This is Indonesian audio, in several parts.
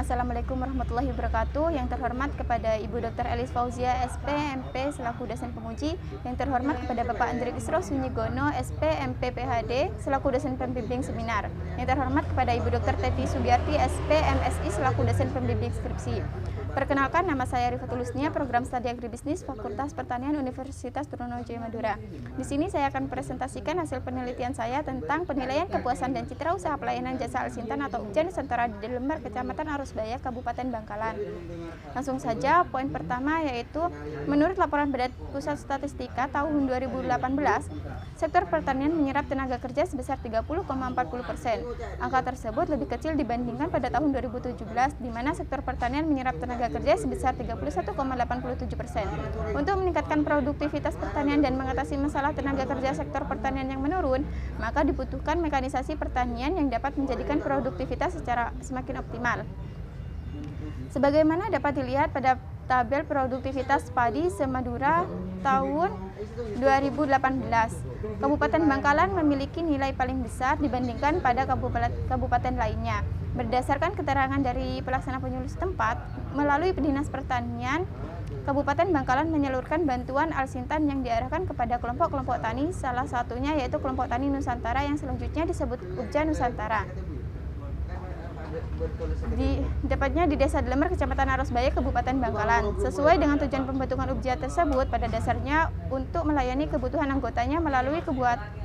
Assalamualaikum warahmatullahi wabarakatuh. Yang terhormat kepada Ibu Dr. Elis Fauzia, SP, MP, selaku dosen penguji. Yang terhormat kepada Bapak Andri Isro Sunyigono, SP, MP, PhD, selaku dosen pembimbing seminar. Yang terhormat kepada Ibu Dr. Teti Subiarti, SP, MSI, selaku dosen pembimbing skripsi. Perkenalkan, nama saya Rifatul Husnia, program studi agribisnis Fakultas Pertanian Universitas Trunojoyo Madura. Di sini saya akan presentasikan hasil penelitian saya tentang penilaian kepuasan dan citra usaha pelayanan jasa Alsintan atau UPJA Nusantara di Delember, Kecamatan Arusbaya, Kabupaten Bangkalan. Langsung saja, poin pertama yaitu menurut laporan Badan Pusat Statistika tahun 2018, sektor pertanian menyerap tenaga kerja sebesar 30,40%. Angka tersebut lebih kecil dibandingkan pada tahun 2017, di mana sektor pertanian menyerap tenaga kerja sebesar 31,87%. Untuk meningkatkan produktivitas pertanian dan mengatasi masalah tenaga kerja sektor pertanian yang menurun, maka dibutuhkan mekanisasi pertanian yang dapat menjadikan produktivitas secara semakin optimal. Sebagaimana dapat dilihat pada tabel produktivitas padi se-Madura tahun 2018, Kabupaten Bangkalan memiliki nilai paling besar dibandingkan pada kabupaten lainnya. Berdasarkan keterangan dari pelaksana penyuluh setempat, melalui Dinas Pertanian, Kabupaten Bangkalan menyalurkan bantuan Alsintan yang diarahkan kepada kelompok-kelompok tani, salah satunya yaitu kelompok tani Nusantara yang selanjutnya disebut UPJA Nusantara. Dapatnya di Desa Delember, Kecamatan Arusbaya, Kabupaten Bangkalan. Sesuai dengan tujuan pembentukan UPJA tersebut, pada dasarnya untuk melayani kebutuhan anggotanya melalui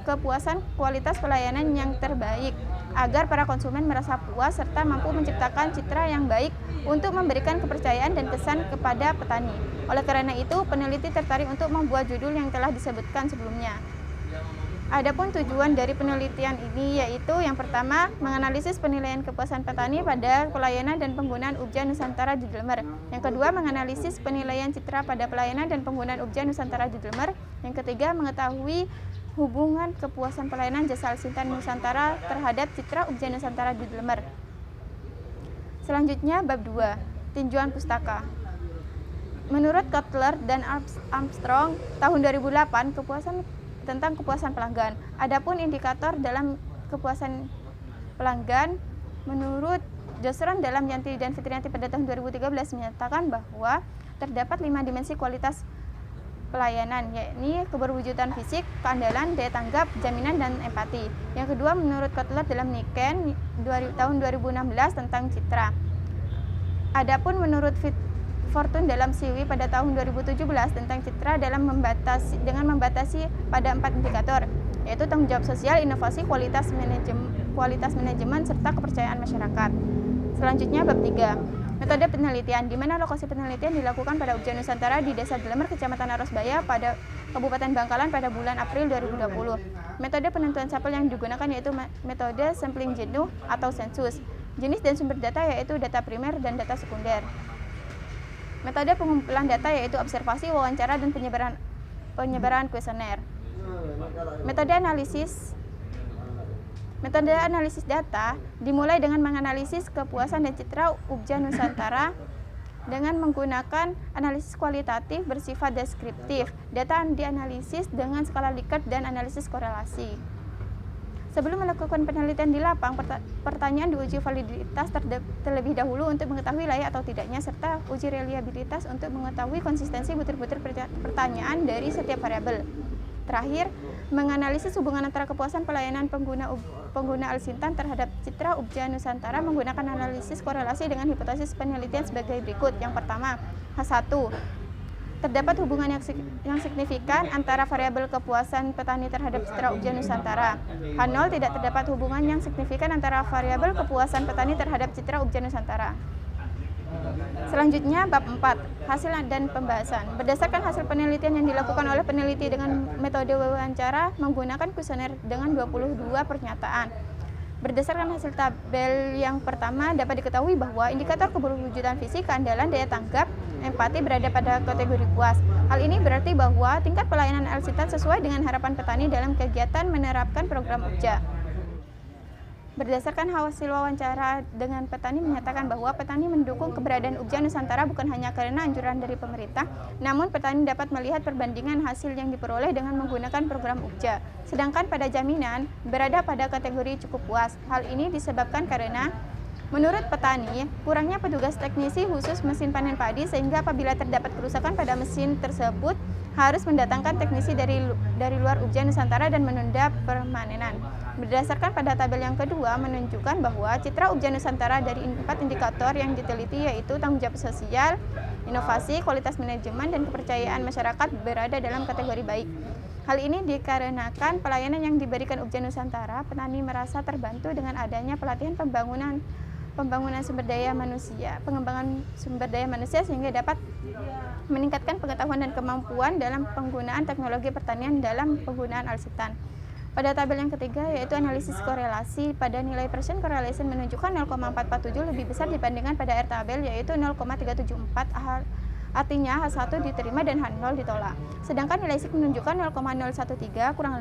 kepuasan kualitas pelayanan yang terbaik, agar para konsumen merasa puas serta mampu menciptakan citra yang baik untuk memberikan kepercayaan dan kesan kepada petani. Oleh karena itu, peneliti tertarik untuk membuat judul yang telah disebutkan sebelumnya. Adapun tujuan dari penelitian ini yaitu yang pertama, menganalisis penilaian kepuasan petani pada pelayanan dan penggunaan UPJA Nusantara di Delember. Yang kedua, menganalisis penilaian citra pada pelayanan dan penggunaan UPJA Nusantara di Delember. Yang ketiga, mengetahui hubungan kepuasan pelayanan jasa Alsintan Nusantara terhadap citra UPJA Nusantara di Delember. Selanjutnya, bab 2, tinjauan pustaka. Menurut Kotler dan Armstrong tahun 2008, tentang kepuasan pelanggan. Adapun indikator dalam kepuasan pelanggan, menurut Josron dalam Yanti dan Fitrianti pada tahun 2013 menyatakan bahwa terdapat 5 dimensi kualitas pelayanan, yakni keberwujudan fisik, keandalan, daya tanggap, jaminan, dan empati. Yang kedua, menurut Kotler dalam Niken tahun 2016 tentang citra. Adapun menurut Fortune dalam Siwi pada tahun 2017 tentang citra dengan membatasi pada 4 indikator, yaitu tanggung jawab sosial, inovasi, kualitas manajemen, serta kepercayaan masyarakat. Selanjutnya, bab 3, metode penelitian, di mana lokasi penelitian dilakukan pada UPJA Nusantara di Desa Delember, Kecamatan Arusbaya, pada Kabupaten Bangkalan pada bulan April 2020. Metode penentuan sampel yang digunakan yaitu metode sampling jenuh atau sensus. Jenis dan sumber data yaitu data primer dan data sekunder. Metode pengumpulan data yaitu observasi, wawancara, dan penyebaran kuesioner. Metode analisis data dimulai dengan menganalisis kepuasan dan citra UPJA Nusantara dengan menggunakan analisis kualitatif bersifat deskriptif. Data dianalisis dengan skala Likert dan analisis korelasi. Sebelum melakukan penelitian di lapang, pertanyaan diuji validitas terlebih dahulu untuk mengetahui layak atau tidaknya, serta uji reliabilitas untuk mengetahui konsistensi butir-butir pertanyaan dari setiap variabel. Terakhir, menganalisis hubungan antara kepuasan pelayanan pengguna Alsintan terhadap citra UPJA Nusantara menggunakan analisis korelasi dengan hipotesis penelitian sebagai berikut. Yang pertama, H1. Terdapat hubungan yang signifikan antara variabel kepuasan petani terhadap citra UPJA Nusantara. H0, tidak terdapat hubungan yang signifikan antara variabel kepuasan petani terhadap citra UPJA Nusantara. Selanjutnya, bab 4, hasil dan pembahasan. Berdasarkan hasil penelitian yang dilakukan oleh peneliti dengan metode wawancara menggunakan kuesioner dengan 22 pernyataan. Berdasarkan hasil tabel yang pertama, dapat diketahui bahwa indikator keberwujudan fisik, keandalan, daya tanggap, empati berada pada kategori puas. Hal ini berarti bahwa tingkat pelayanan Alsintan sesuai dengan harapan petani dalam kegiatan menerapkan program UPJA. Berdasarkan hasil wawancara dengan petani menyatakan bahwa petani mendukung keberadaan UPJA Nusantara bukan hanya karena anjuran dari pemerintah, namun petani dapat melihat perbandingan hasil yang diperoleh dengan menggunakan program UPJA. Sedangkan pada jaminan berada pada kategori cukup puas. Hal ini disebabkan karena Menurut petani, kurangnya petugas teknisi khusus mesin panen padi sehingga apabila terdapat kerusakan pada mesin tersebut harus mendatangkan teknisi dari luar Ubja Nusantara dan menunda permanenan. Berdasarkan pada tabel yang kedua menunjukkan bahwa citra Ubja Nusantara dari 4 indikator yang diteliti yaitu tanggung jawab sosial, inovasi, kualitas manajemen, dan kepercayaan masyarakat berada dalam kategori baik. Hal ini dikarenakan pelayanan yang diberikan Ubja Nusantara, petani merasa terbantu dengan adanya pelatihan pengembangan sumber daya manusia, pengembangan sumber daya manusia sehingga dapat meningkatkan pengetahuan dan kemampuan dalam penggunaan teknologi pertanian dalam penggunaan alat setan. Pada tabel yang ketiga yaitu analisis korelasi, pada nilai percent correlation menunjukkan 0,447 lebih besar dibandingkan pada R tabel yaitu 0,374, artinya H1 diterima dan H0 ditolak. Sedangkan nilai SIG menunjukkan 0,013 kurang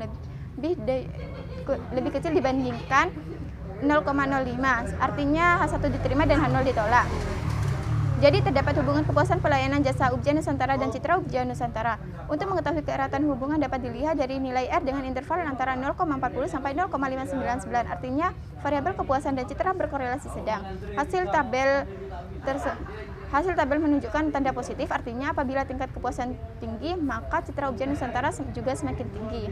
lebih kecil dibandingkan 0,05, artinya H1 diterima dan H0 ditolak. Jadi terdapat hubungan kepuasan pelayanan jasa Ubja Nusantara dan citra Ubja Nusantara. Untuk mengetahui keeratan hubungan dapat dilihat dari nilai R dengan interval antara 0,40 sampai 0,599, artinya variabel kepuasan dan citra berkorelasi sedang. Hasil tabel menunjukkan tanda positif, artinya apabila tingkat kepuasan tinggi, maka citra Ubja Nusantara juga semakin tinggi.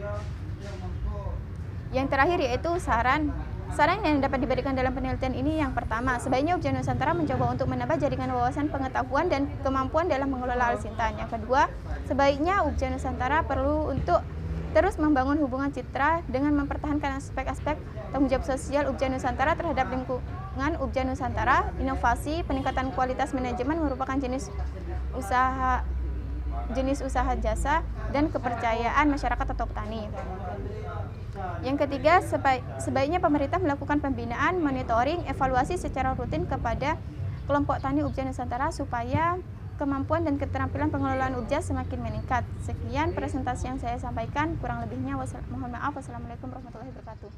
Yang terakhir yaitu saran yang dapat diberikan dalam penelitian ini. Yang pertama, sebaiknya Ubja Nusantara mencoba untuk menambah jaringan wawasan pengetahuan dan kemampuan dalam mengelola alsintan. Yang kedua, sebaiknya Ubja Nusantara perlu untuk terus membangun hubungan citra dengan mempertahankan aspek-aspek tanggung jawab sosial Ubja Nusantara terhadap lingkungan Ubja Nusantara. Inovasi, peningkatan kualitas manajemen merupakan jenis usaha jasa dan kepercayaan masyarakat atau petani. Yang ketiga, sebaiknya pemerintah melakukan pembinaan, monitoring, evaluasi secara rutin kepada kelompok tani Ubja Nusantara supaya kemampuan dan keterampilan pengelolaan Ubja semakin meningkat. Sekian presentasi yang saya sampaikan, kurang lebihnya mohon maaf. Wassalamualaikum warahmatullahi wabarakatuh.